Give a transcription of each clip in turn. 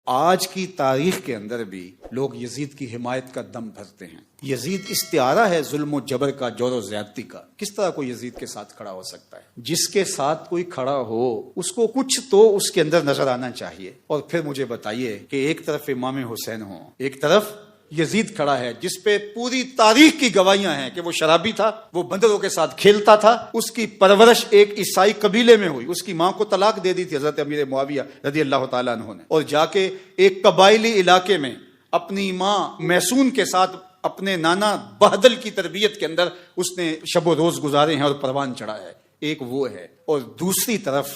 آج کی تاریخ کے اندر بھی لوگ یزید کی حمایت کا دم بھرتے ہیں۔ یزید استعارہ ہے ظلم و جبر کا، جور و زیادتی کا۔ کس طرح کوئی یزید کے ساتھ کھڑا ہو سکتا ہے؟ جس کے ساتھ کوئی کھڑا ہو اس کو کچھ تو اس کے اندر نظر آنا چاہیے۔ اور پھر مجھے بتائیے کہ ایک طرف امام حسین ہوں، ایک طرف یزید کھڑا ہے جس پہ پوری تاریخ کی گواہیاں ہیں کہ وہ شرابی تھا، وہ بندروں کے ساتھ کھیلتا تھا، اس کی پرورش ایک عیسائی قبیلے میں ہوئی، اس کی ماں کو طلاق دے دی تھی حضرت امیر معاویہ رضی اللہ تعالیٰ عنہ نے، اور جا کے ایک قبائلی علاقے میں اپنی ماں میسون کے ساتھ اپنے نانا بہدل کی تربیت کے اندر اس نے شب و روز گزارے ہیں اور پروان چڑھا ہے۔ ایک وہ ہے، اور دوسری طرف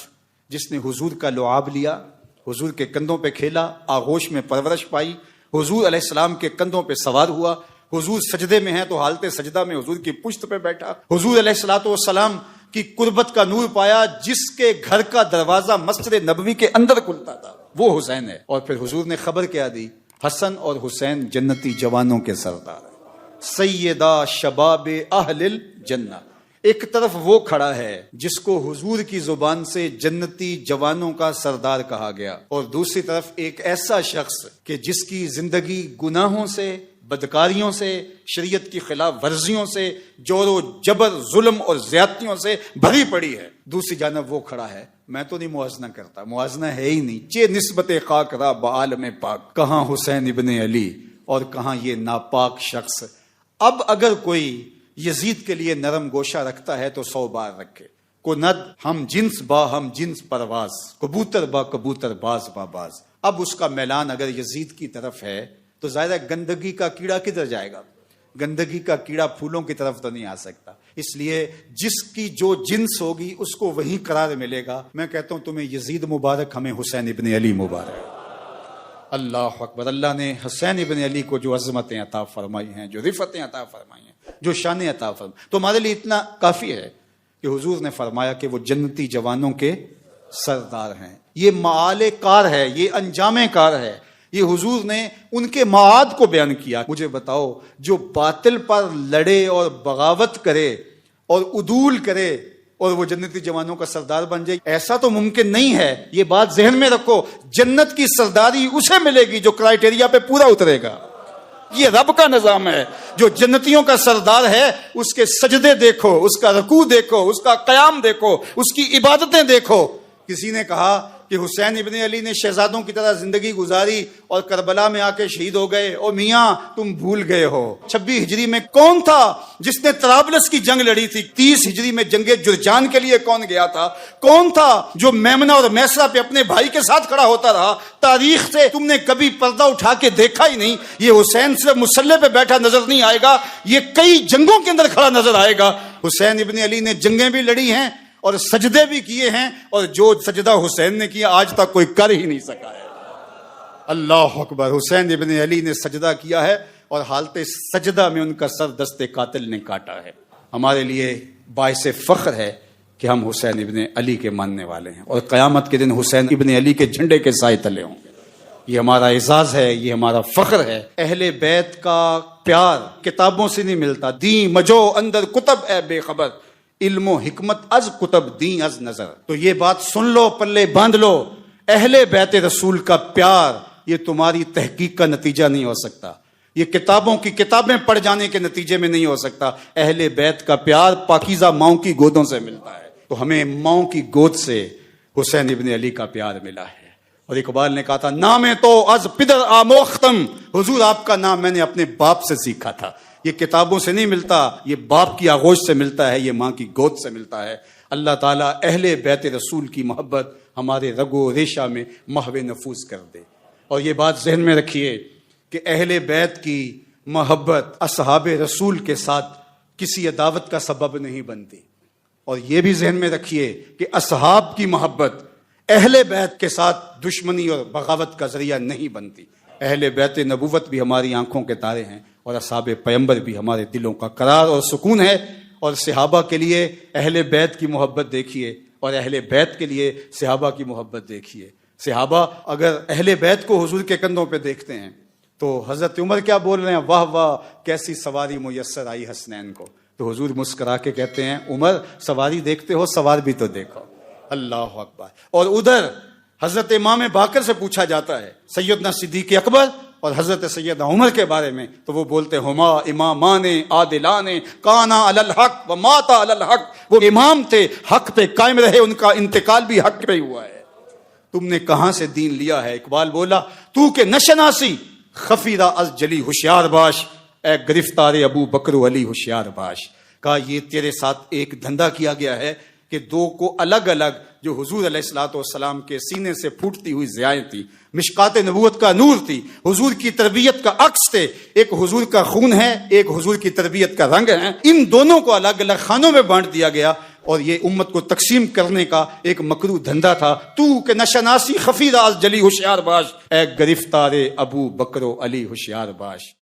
جس نے حضور کا لعاب لیا، حضور کے کندھوں پہ کھیلا، آغوش میں پرورش پائی، حضور علیہ السلام کے کندھوں پہ سوار ہوا، حضور سجدے میں ہیں تو حالت سجدہ میں حضور کی پشت پہ بیٹھا، حضور علیہ الصلوۃ والسلام کی قربت کا نور پایا، جس کے گھر کا دروازہ مسجد نبوی کے اندر کھلتا تھا، وہ حسین ہے۔ اور پھر حضور نے خبر کیا دی؟ حسن اور حسین جنتی جوانوں کے سردار، سیدہ شباب اہل الجنہ۔ ایک طرف وہ کھڑا ہے جس کو حضور کی زبان سے جنتی جوانوں کا سردار کہا گیا، اور دوسری طرف ایک ایسا شخص کہ جس کی زندگی گناہوں سے، بدکاریوں سے، شریعت کی خلاف ورزیوں سے، جور و جبر، ظلم اور زیادتیوں سے بھری پڑی ہے۔ دوسری جانب وہ کھڑا ہے، میں تو نہیں موازنہ کرتا، موازنہ ہے ہی نہیں، چے نسبت خاک را بعالم پاک، کہاں حسین ابن علی اور کہاں یہ ناپاک شخص۔ اب اگر کوئی یزید کے لیے نرم گوشہ رکھتا ہے تو 100 بار رکھے۔ کو ند ہم جنس با ہم جنس پرواز، کبوتر با کبوتر باز با باز۔ اب اس کا میلان اگر یزید کی طرف ہے تو ظاہر ہے گندگی کا کیڑا کدھر جائے گا؟ گندگی کا کیڑا پھولوں کی طرف تو نہیں آ سکتا، اس لیے جس کی جو جنس ہوگی اس کو وہی قرار ملے گا۔ میں کہتا ہوں تمہیں یزید مبارک، ہمیں حسین ابن علی مبارک۔ اللہ اکبر۔ اللہ نے حسین ابن علی کو جو عظمتیں عطا فرمائی ہیں، جو رفتیں عطا فرمائی ہیں، جو شان عطا فرمائی، تو ہمارے لیے اتنا کافی ہے کہ حضور نے فرمایا کہ وہ جنتی جوانوں کے سردار ہیں۔ یہ معال کار ہے، یہ انجام کار ہے، یہ حضور نے ان کے معاد کو بیان کیا۔ مجھے بتاؤ، جو باطل پر لڑے اور بغاوت کرے اور عدول کرے اور وہ جنتی جوانوں کا سردار بن جائے، ایسا تو ممکن نہیں ہے۔ یہ بات ذہن میں رکھو، جنت کی سرداری اسے ملے گی جو کرائیٹیریا پہ پورا اترے گا۔ یہ رب کا نظام ہے۔ جو جنتیوں کا سردار ہے اس کے سجدے دیکھو، اس کا رکوع دیکھو، اس کا قیام دیکھو، اس کی عبادتیں دیکھو۔ کسی نے کہا کہ حسین ابن علی نے شہزادوں کی طرح زندگی گزاری اور کربلا میں آ کے شہید ہو گئے۔ او میاں، تم بھول گئے ہو 26 ہجری میں کون تھا جس نے طرابلس کی جنگ لڑی تھی؟ 30 ہجری میں جنگ جرجان کے لیے کون گیا تھا؟ کون تھا جو میمنہ اور میسرہ پہ اپنے بھائی کے ساتھ کھڑا ہوتا رہا؟ تاریخ سے تم نے کبھی پردہ اٹھا کے دیکھا ہی نہیں۔ یہ حسین صرف مسلح پہ بیٹھا نظر نہیں آئے گا، یہ کئی جنگوں کے اندر کھڑا نظر آئے گا۔ حسین ابن علی نے جنگیں بھی لڑی ہیں اور سجدے بھی کیے ہیں، اور جو سجدہ حسین نے کیا آج تک کوئی کر ہی نہیں سکا ہے۔ اللہ اکبر۔ حسین ابن علی نے سجدہ کیا ہے اور حالت سجدہ میں ان کا سر دست قاتل نے کاٹا ہے۔ ہمارے لیے باعث فخر ہے کہ ہم حسین ابن علی کے ماننے والے ہیں، اور قیامت کے دن حسین ابن علی کے جھنڈے کے سائے تلے ہوں گے۔ یہ ہمارا اعزاز ہے، یہ ہمارا فخر ہے۔ اہل بیت کا پیار کتابوں سے نہیں ملتا۔ دین مجو اندر کتب اے بے خبر، علم و حکمت از کتب دین از نظر۔ تو یہ بات سن لو، پلے باندھ لو، اہل بیت رسول کا پیار یہ تمہاری تحقیق کا نتیجہ نہیں ہو سکتا، یہ کتابوں کی کتابیں پڑھ جانے کے نتیجے میں نہیں ہو سکتا۔ اہل بیت کا پیار پاکیزہ ماؤں کی گودوں سے ملتا ہے، تو ہمیں ماؤں کی گود سے حسین ابن علی کا پیار ملا ہے۔ اور اقبال نے کہا تھا، نام تو از پدر آموختم، حضور آپ کا نام میں نے اپنے باپ سے سیکھا تھا۔ یہ کتابوں سے نہیں ملتا، یہ باپ کی آغوش سے ملتا ہے، یہ ماں کی گود سے ملتا ہے۔ اللہ تعالیٰ اہل بیت رسول کی محبت ہمارے رگ و ریشہ میں محو نفوذ کر دے۔ اور یہ بات ذہن میں رکھیے کہ اہل بیت کی محبت اصحاب رسول کے ساتھ کسی عداوت کا سبب نہیں بنتی، اور یہ بھی ذہن میں رکھیے کہ اصحاب کی محبت اہل بیت کے ساتھ دشمنی اور بغاوت کا ذریعہ نہیں بنتی۔ اہل بیت نبوت بھی ہماری آنکھوں کے تارے ہیں، اور اصحاب پیغمبر بھی ہمارے دلوں کا قرار اور سکون ہے۔ اور صحابہ کے لیے اہل بیت کی محبت دیکھیے، اور اہل بیت کے لیے صحابہ کی محبت دیکھیے۔ صحابہ اگر اہل بیت کو حضور کے کندھوں پہ دیکھتے ہیں تو حضرت عمر کیا بول رہے ہیں؟ واہ واہ کیسی سواری میسر آئی حسنین کو۔ تو حضور مسکرا کے کہتے ہیں، عمر سواری دیکھتے ہو، سوار بھی تو دیکھو۔ اللہ اکبر۔ اور ادھر حضرت امام باقر سے پوچھا جاتا ہے سیدنا صدیق اکبر اور حضرت سیدنا عمر کے بارے میں، تو وہ بولتے ہما امامان عادلان کانا علی الحق و ماتا علی الحق، وہ امام تھے، حق پہ قائم رہے، ان کا انتقال بھی حق پہ ہوا ہے۔ تم نے کہاں سے دین لیا ہے؟ اقبال بولا تو کہ نشناسی خفیدہ از جلی ہوشیار باش، اے گرفتار ابو بکر و علی ہوشیار باش۔ کہا یہ تیرے ساتھ ایک دھندا کیا گیا ہے کہ دو کو الگ الگ، جو حضور علیہ الصلوۃ والسلام کے سینے سے پھوٹتی ہوئی ضیائیں تھی، مشکات نبوت کا نور تھی، حضور کی تربیت کا عکس تھے، ایک حضور کا خون ہے، ایک حضور کی تربیت کا رنگ ہے، ان دونوں کو الگ الگ خانوں میں بانٹ دیا گیا اور یہ امت کو تقسیم کرنے کا ایک مکروہ دھندا تھا۔ تو کہ نشناسی خفیدہ از جلی ہوشیار باش، اے گرفتار ابو بکر و علی ہوشیار باش۔